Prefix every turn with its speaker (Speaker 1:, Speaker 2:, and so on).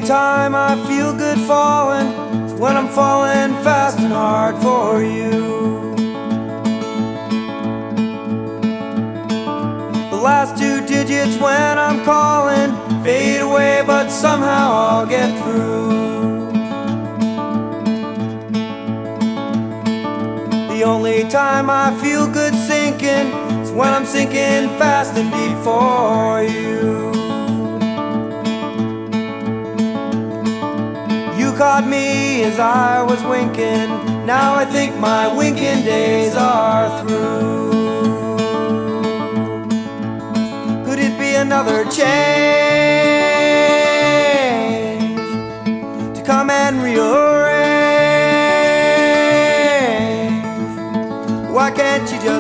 Speaker 1: time I feel good falling is when I'm falling fast and hard for you. The last two digits when I'm calling fade away, but somehow I'll get through. The only time I feel good sinking is when I'm sinking fast and deep for you. You caught me as I was winking, now I think my winking days are through. Could it be another change to come and rearrange? Why can't you just